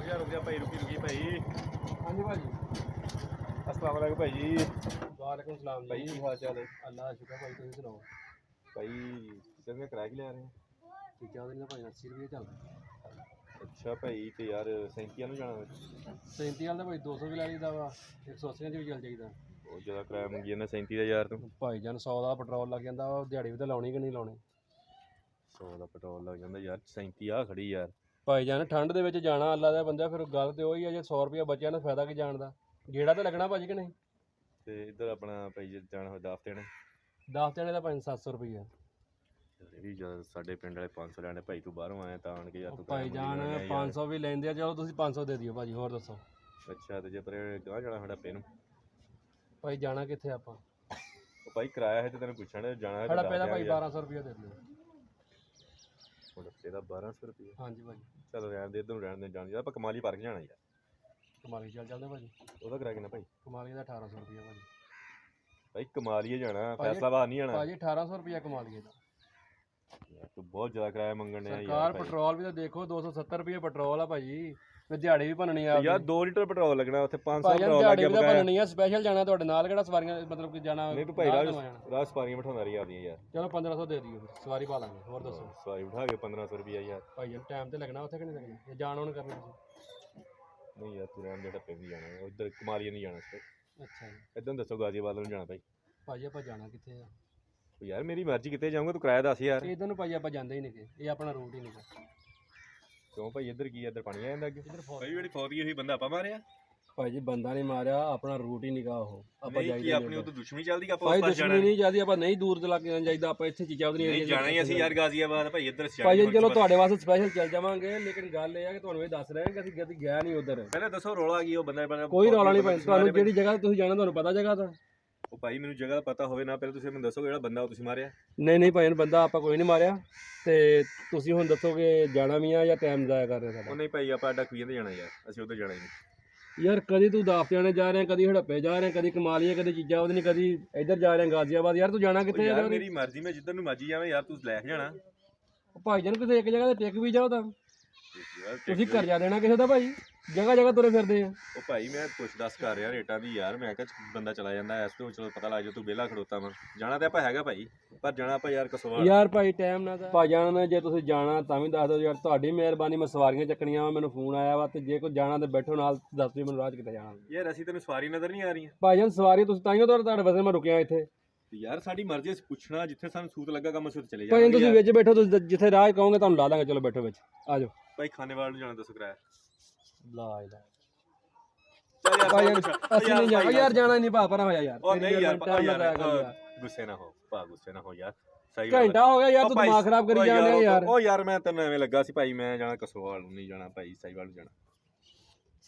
रुक जा भाई, रुकी भाई। हाँ जी भाजी। अस्सलाम वालेकुम भाई जी। वालेकुम सलाम भाई जी। की हाल चाल है? अल्लाह का शुक्र भाई, तुम सुनाओ। भाई किचन में किराया ले आ रहे हैं? चीज़ा दिन भाई 80 रुपये चलता। अच्छा भाई तो यार 37 ਨੂੰ ਜਾਣਾ। 37 ਵਾਲਾ ਭਾਈ 200 ਵੀ ਲੈ ਲਈਦਾ ਵਾ, 180 ਚ ਵੀ ਚੱਲ ਜਾਈਦਾ। ਬਹੁਤ ਜ਼ਿਆਦਾ ਕਿਰਾਇਆ ਮੰਗੀ ਜਾਂਦਾ 37 ਦਾ ਯਾਰ ਤੂੰ। ਭਾਈ ਜਾਨ 100 ਦਾ ਪੈਟਰੋਲ ਲੱਗ ਜਾਂਦਾ ਵਾ, ਦਿਹਾੜੀ ਵੀ ਤਾਂ ਲਾਉਣੀ ਕਿ ਨਹੀਂ ਲਾਉਣੀ। 100 ਦਾ ਪੈਟਰੋਲ ਲੱਗ ਜਾਂਦਾ ਯਾਰ, 37 ਆ ਖੜੀ ਯਾਰ। ਭਾਈ ਜਾਨ ਠੰਡ ਦੇ ਵਿੱਚ ਜਾਣਾ ਅੱਲਾ ਦਾ ਬੰਦਾ, ਫਿਰ ਗੱਲ ਤੇ ਉਹੀ ਆ, ਜੇ 100 ਰੁਪਏ ਬਚਿਆ ਨਾ ਫਾਇਦਾ ਕੀ ਜਾਣ ਦਾ, ਗੇੜਾ ਤਾਂ ਲੱਗਣਾ ਭਾਜੀ ਕਿ ਨਹੀਂ। ਤੇ ਇੱਧਰ ਆਪਣਾ ਭਾਈ ਜੇ ਜਾਣਾ ਹੋਵੇ ਦਾਫਤੇ ਨੇ 10 ਜਣੇ ਦਾ 500-700 ਰੁਪਏ। ਇਹ ਵੀ ਜ਼ਿਆਦਾ, ਸਾਡੇ ਪਿੰਡ ਵਾਲੇ 500 ਲੈਣੇ ਭਾਈ, ਤੂੰ ਬਾਹਰੋਂ ਆਇਆ ਤਾਂ ਆਣ ਕੇ ਯਾਰ ਤੂੰ ਭਾਈ ਜਾਨ 500 ਵੀ ਲੈਂਦੇ ਆ, ਚਲੋ ਤੁਸੀਂ 500 ਦੇ ਦਿਓ ਭਾਜੀ, ਹੋਰ ਦੱਸੋ। ਅੱਛਾ ਤੇ ਜੇ ਪਰ ਗਾਹ ਜਾਣਾ ਸਾਡਾ ਪੇ ਨੂੰ ਭਾਈ ਜਾਣਾ ਕਿੱਥੇ ਆਪਾਂ? ਉਹ ਭਾਈ ਕਿਰਾਇਆ ਹੈ ਤੇ ਤੈਨੂੰ ਪੁੱਛਣ ਜਾਣਾ ਹੈ ਸਾਡਾ ਪਹਿਲਾਂ ਭਾਈ 1200 ਰੁਪਏ ਦੇ ਦਿਓ। ਹੁਣ ਇਹਦਾ 1200 ਰੁਪਏ। ਹਾਂਜੀ ਭਾਜੀ। ਚਲੋ ਰਹਿਣ ਦੇ, ਇੱਧਰ ਨੂੰ ਰਹਿਣ ਦੇ, ਜਾਣ ਯਾਰ ਆਪਾਂ ਕਮਾਲੀ ਪਾਰਕ ਜਾਣਾ ਯਾਰ। ਕਮਾਲੀ ਚੱਲਦੇ ਭਾਜੀ। ਉਹਦਾ ਕਿਰਾਇਆ ਕਿੰਨਾ ਭਾਈ? ਕਮਾਲੀ ਦਾ 1800 ਰੁਪਏ ਭਾਜੀ। ਭਾਈ ਕਮਾਲੀਏ ਜਾਣਾ, ਫੈਸਲਾਬਾਦ ਨਹੀਂ ਜਾਣਾ ਭਾਜੀ 1800 ਰੁਪਏ ਕਮਾਲੀਏ ਦਾ। ਯਾਰ ਤੂੰ ਬਹੁਤ ਜ਼ਿਆਦਾ ਕਿਰਾਇਆ ਮੰਗਣ ਡਿਆ ਸਰਕਾਰ ਯਾਰ। ਪੈਟਰੋਲ ਵੀ ਤਾਂ ਦੇਖੋ 270 ਰੁਪਏ ਪੈਟਰੋਲ ਆ ਭਾਜੀ, ਤੇ ਦਿਹਾੜੀ ਵੀ ਭੰਨਣੀ ਆ ਯਾਰ 2 ਲੀਟਰ ਪੈਟਰੋਲ ਲੱਗਣਾ ਉੱਥੇ, 500 ਭਾਈ ਪੈਟਰੋਲ ਲੱਗ ਦਿਹਾੜੀ ਵੀ ਗਿਆ ਤਾਂ ਬਕਾਇਆ। ਭੰਨਣੀ ਆ। ਸਪੈਸ਼ਲ ਜਾਣਾ ਤੁਹਾਡੇ ਨਾਲ, ਕਿਹੜਾ ਸਵਾਰੀਆਂ ਮਤਲਬ ਕਿ ਜਾਣਾ ਨਹੀਂ ਤੂੰ ਭਾਈ ਨਾਲ ਰਾਜ ਜਾਣਾ। ਰਾਜ ਸਵਾਰੀਆਂ ਬਿਠਾਉਂਦਾ ਰਹੀ ਆਪਦੀਆਂ ਯਾਰ। ਚਲੋ 1500 ਦੇ ਦਿਓ, ਸਵਾਰੀ ਪਾ ਲਾਂਗੇ। ਹੋਰ ਦੱਸੋ ਸਵਾਰੀ ਬਿਠਾ ਕੇ 1500 ਰੁਪਏ ਯਾਰ। ਭਾਈ ਜੀ ਟਾਈਮ ਤੇ ਲੱਗਣਾ ਉੱਥੇ ਕਿ ਨਹੀਂ ਲੱਗਣਾ, ਇਹ ਜਾਣ ਆਉਣ ਕਰਨੀ ਤੁਸੀਂ। ਨਹੀਂ ਯਾਰ ਤੂੰ ਰਹਿਣ ਦੇ, ਟੱਪੇ ਵੀ ਜਾਣਾ ਉੱਧਰ, ਕਮਾਲੀਏ ਨਹੀਂ ਜਾਣਾ ਸਰ। ਅੱਛਾ ਜੀ ਇੱਦਾਂ ਦੱਸੋ ਗਾਜ਼ੀਆਬਾਦ ਨੂੰ ਜਾਣਾ ਭਾਈ। ਭਾਜੀ ਆਪਾਂ ਜਾਣਾ ਕਿੱਥੇ ਆ? ਉਹ ਯਾਰ ਮੇਰੀ ਮਰਜ਼ੀ, ਕਿੱਥੇ ਜਾਊਂਗਾ ਤੂੰ ਕਿਰਾਇਆ ਦੱਸ ਯਾਰ। ਇਧਰ ਨੂੰ ਭਾਜੀ ਆਪਾਂ ਜਾਂਦੇ ਹੀ ਨਹੀਂ ਕਿ, ਇਹ ਆਪਣਾ ਰੂਟ ਹੀ ਨਹੀਂ ਗਾ। ਕਿਉਂ ਭਾਈ ਇੱਧਰ ਕੀ, ਇੱਧਰ ਪਾਣੀ ਆ ਜਾਂਦਾ ਅੱਗੇ? ਇੱਧਰ ਭਾਈ ਜਿਹੜੀ ਫੌਜੀ ਹੋਈ ਬੰਦਾ ਆਪਾਂ ਮਾਰਿਆ ਭਾਈ ਜੀ ਬੰਦਾ ਨਹੀਂ ਮਾਰਿਆ, ਆਪਣਾ ਰੂਟ ਹੀ ਨਿਕਾ ਉਹ। ਆਪਾਂ ਕੀ ਜਾਈਦੇ ਆਪਣੀ ਉਹ ਤਾਂ ਦੁਸ਼ਮਣੀ ਚੱਲਦੀ ਆਪਾਂ ਭਾਈ ਉਸ ਪਾਸ ਜਾਣਾ ਦੁਸ਼ਮਣੀ ਨਹੀਂ ਜਾਂਦੀ, ਆਪਾਂ ਨਹੀਂ ਦੂਰ ਦੇ ਲੱਗ ਜਾਈਦਾ, ਆਪਾਂ ਇੱਥੇ ਚੀਜ਼ਾਂ ਉਧਰ ਨਹੀਂ ਜਾਣਾ ਹੀ ਅਸੀਂ ਯਾਰ ਗਾਜ਼ੀਆਬਾਦ ਭਾਈ। ਇੱਧਰ ਭਾਈ ਜੀ ਚਲੋ ਤੁਹਾਡੇ ਵਾਸਤੇ ਸਪੈਸ਼ਲ ਚੱਲ ਜਾਵਾਂਗੇ, ਲੇਕਿਨ ਗੱਲ ਇਹ ਆ ਕਿ ਤੁਹਾਨੂੰ ਇਹ ਦੱਸ ਰਹੇ ਹਾਂ ਕਿ ਅਸੀਂ ਕਦੀ ਗਿਆ ਨਹੀਂ ਉਧਰ। ਪਹਿਲਾਂ ਦੱਸੋ ਰੌਲਾ ਕੀ ਉਹ ਬੰਦਾ ਕੋਈ ਰੌਲਾ ਨਹੀਂ ਭਾਈ, ਤੁਹਾਨੂੰ ਜਿਹੜੀ ਜਗ੍ਹਾ ਤੁਸੀਂ ਜਾਣਾ ਤੁਹਾਨੂੰ ਪਤਾ ਜਗ੍ਹਾ ਦਾ। ਉਹ ਭਾਈ ਮੈਨੂੰ ਜਗ੍ਹਾ ਦਾ ਪਤਾ ਹੋਵੇ ਨਾ, ਪਹਿਲਾਂ ਤੁਸੀਂ ਮੈਨੂੰ ਦੱਸੋ ਜਿਹੜਾ ਬੰਦਾ ਉਹ ਤੁਸੀਂ ਮਾਰਿਆ। ਨਹੀਂ ਭਾਈ ਬੰਦਾ ਆਪਾਂ ਕੋਈ ਨਹੀਂ ਮਾਰਿਆ, ਤੇ ਤੁਸੀਂ ਹੁਣ ਦੱਸੋਗੇ ਜਾਣਾ ਵੀ ਆ ਜਾਂ ਟਾਈਮ ਜ਼ਾਇਆ ਕਰ ਰਹੇ ਉਹ ਸਾਡਾ। ਨਹੀਂ ਭਾਈ ਆਪਾਂ ਅੱਡਾ ਖੁਈਆਂ ਤੇ ਜਾਣਾ ਯਾਰ, ਅਸੀਂ ਉੱਧਰ ਜਾਣਾ ਹੀ ਨਹੀਂ ਯਾਰ ਕਦੀ ਤੂੰ ਦਾਫਤਿਆਣੇ ਜਾ ਰਿਹਾ, ਕਦੀ ਹੜੱਪੇ ਜਾ ਰਿਹਾ, ਕਦੀ ਕਮਾਲੀਏ, ਕਦੀ ਚੀਜ਼ਾਂ ਉਹਦੇ ਨਹੀਂ, ਕਦੀ ਇੱਧਰ ਜਾ ਰਿਹਾ ਗਾਜ਼ੀਆਬਾਦ। ਯਾਰ ਤੂੰ ਜਾਣਾ ਕਿੱਥੇ ਯਾਰ ਆ? ਮੇਰੀ ਮਰਜ਼ੀ, ਮੈਂ ਜਿੱਧਰ ਨੂੰ ਮਰਜ਼ੀ ਜਾਵਾਂ ਯਾਰ, ਤੂੰ ਲੈ ਜਾਣਾ। ਭਾਈ ਜਾਨ ਕਿਤੇ ਇੱਕ ਜਗ੍ਹਾ ਤੇ ਟਿਕ ਵੀ ਜਾਓ ਤਾਂ ਯਾਰ ਤੁਸੀਂ ਘਰ ਜਾ ਦੇਣਾ ਕਿਸੇ ਦਾ ਭਾਈ, ਜਗ੍ਹਾ ਜਗ੍ਹਾ ਤੁਰੇ ਫਿਰਦੇ ਆ। ਉਹ ਭਾਈ ਮੈਂ ਪੁੱਛ ਦੱਸ ਕਰ ਰਿਹਾ ਰੇਟਾਂ ਦੀ ਯਾਰ, ਮੈਂ ਕਿਹਾ ਬੰਦਾ ਚਲਾ ਜਾਂਦਾ ਐਸ ਤੋਂ, ਚਲੋ ਪਤਾ ਲੱਗ ਜਾ ਤੂੰ ਵਿਹਲਾ ਖੜੋਤਾ ਵਾ। ਜਾਣਾ ਤੇ ਆਪਾਂ ਹੈਗਾ ਭਾਈ, ਪਰ ਜਾਣਾ ਆਪਾਂ ਯਾਰ ਕਸਵਾਲ। ਯਾਰ ਭਾਈ ਟਾਈਮ ਨਾਲ ਤਾਂ ਭਾਈ ਜਾਨ ਨੇ, ਜੇ ਤੁਸੀਂ ਜਾਣਾ ਤਾਂ ਵੀ ਦੱਸ ਦਿਓ ਯਾਰ, ਤੁਹਾਡੀ ਮਿਹਰਬਾਨੀ। ਮੈਂ ਸਵਾਰੀਆਂ ਚੱਕਣੀਆਂ ਵਾ, ਮੈਨੂੰ ਫੋਨ ਆਇਆ ਵਾ, ਤੇ ਜੇ ਕੋਈ ਜਾਣਾ ਤੇ ਬੈਠੋ ਨਾਲ, ਦੱਸ ਦਿਓ ਮੈਨੂੰ ਰਾਹ 'ਚ ਕਿੱਥੇ ਜਾਣਾ। ਯਾਰ ਅਸੀਂ ਤੈਨੂੰ ਸਵਾਰੀ ਨਜ਼ਰ ਨਹੀਂ ਆ ਰਹੀਆਂ ਭਾਈ ਜਾਨ ਸਵਾਰੀ ਤੁਸੀਂ ਤਾਂ ਹੀ ਤੁਹਾਡੇ ਵਾਸਤੇ ਮੈਂ ਰੁਕਿਆ ਇੱਥੇ। ਯਾਰ ਸਾਡੀ ਮਰਜ਼ੀ, ਅਸੀਂ ਪੁੱਛਣਾ ਜਿੱਥੇ ਸਾਨੂੰ ਸੂਤ ਲੱਗਾ ਕੰਮ ਅਸੀਂ ਉੱਥੇ ਚਲੇ ਭਾਈ ਜਾਵਾਂਗੇ। ਤੁਸੀਂ ਵਿੱਚ ਬੈਠੋ, ਤੁਸੀਂ ਜਿੱਥੇ ਰਾਹ ਕਹੋਗੇ ਤੁਹਾਨੂੰ ਲਾ ਦਾਂਗੇ। ਚਲੋ ਬੈਠੋ ਵਿੱਚ, ਆ ਜਾਓ। ਭਾਈ ਖਾਨੇਵਾਲ ਨੂੰ ਜਾਣਾ ਦੱਸੋ ਕਿਰਾਇਆ। ਲਾ ਇਹਦਾ ਚੱਲ ਯਾਰ ਭਾਈ ਅਸੀਂ ਨਹੀਂ ਜਾਣਾ ਯਾਰ, ਜਾਣਾ ਨਹੀਂ ਭਾ ਪਰਾਂ ਹੋਇਆ ਯਾਰ। ਉਹ ਨਹੀਂ ਯਾਰ ਯਾਰ ਗੁੱਸੇ ਨਾ ਹੋ ਭਾ, ਗੁੱਸੇ ਨਾ ਹੋ ਯਾਰ। ਸਹੀ ਘੰਟਾ ਹੋ ਗਿਆ ਯਾਰ, ਤੂੰ ਦਿਮਾਗ ਖਰਾਬ ਕਰੀ ਜਾਂਦੇ ਯਾਰ। ਉਹ ਯਾਰ ਮੈਂ ਤੈਨੂੰ ਐਵੇਂ ਲੱਗਾ ਸੀ ਭਾਈ, ਮੈਂ ਜਾਣਾ ਕਸਵਾਲ ਨੂੰ ਨਹੀਂ ਜਾਣਾ ਭਾਈ, ਸਾਈਵਾਲ ਨੂੰ ਜਾਣਾ।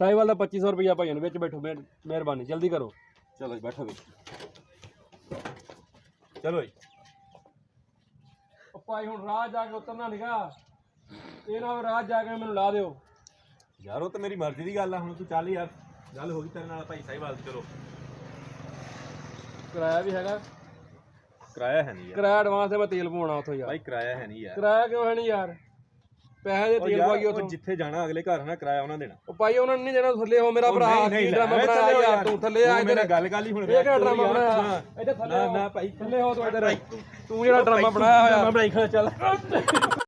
ਸਾਈਵਾਲ ਦਾ 2500 ਰੁਪਇਆ ਭਾਈ ਨੂੰ। ਵਿੱਚ ਬੈਠੋ, ਮਿਹਰਬਾਨੀ ਜਲਦੀ ਕਰੋ। ਚਲੋ ਜੀ ਬੈਠੋ ਵੀ, ਚਲੋ ਜੀ। ਉਹ ਭਾਈ ਹੁਣ ਰਾਹ ਜਾ ਕੇ ਉਤਰਨਾ ਨਿਕਾ, ਇਹ ਨਾ ਰਾਹ ਜਾ ਕੇ ਮੈਨੂੰ ਲਾ ਦਿਓ ਯਾਰ। ਉਹ ਤਾਂ ਮੇਰੀ ਮਰਜ਼ੀ ਦੀ ਗੱਲ ਆ, ਹੁਣ ਤੂੰ ਚੱਲ ਯਾਰ, ਗੱਲ ਹੋ ਗਈ ਤੇਰੇ ਨਾਲ ਭਾਈ ਸਾਈਵਾਲ। ਚਲੋ ਕਿਰਾਇਆ ਵੀ ਹੈਗਾ? ਕਿਰਾਇਆ ਹੈ ਨਹੀਂ ਯਾਰ। ਕਿਰਾਇਆ ਐਡਵਾਂਸ ਤੇ ਮੈਂ ਤੇਲ ਪਵਾਉਣਾ ਉੱਥੋਂ ਯਾਰ। ਭਾਈ ਕਿਰਾਇਆ ਹੈ ਨਹੀਂ ਯਾਰ। ਕਿਰਾਇਆ ਕਿਉਂ ਹੈ ਨਹੀਂ ਯਾਰ? ਪੈਸੇ ਦੇ ਤੇਲ ਪਵਾਈਏ ਉੱਥੋਂ। ਜਿੱਥੇ ਜਾਣਾ ਅਗਲੇ ਘਰ ਨਾ ਕਿਰਾਇਆ ਉਹਨਾਂ ਦੇਣਾ। ਉਹ ਭਾਈ ਉਹਨਾਂ ਨੇ ਨਹੀਂ ਜਾਣਾ, ਥੱਲੇ ਹੋ ਮੇਰਾ ਭਰਾ। ਕੀ ਡਰਾਮਾ ਬਣਾਇਆ ਯਾਰ ਤੂੰ? ਥੱਲੇ ਆ ਮੇਰਾ ਗੱਲ ਹੀ ਹੁਣ। ਇਹ ਕਿਹੜਾ ਡਰਾਮਾ ਬਣਾਇਆ ਇੱਥੇ? ਥੱਲੇ ਨਾ ਭਾਈ ਥੱਲੇ ਹੋ ਤੂੰ ਇੱਧਰ। ਤੂੰ ਜਿਹੜਾ ਡਰਾਮਾ ਬਣਾਇਆ ਹੋਇਆ ਮੈਂ ਬਣਾਈ ਖੜਾ ਚੱਲ।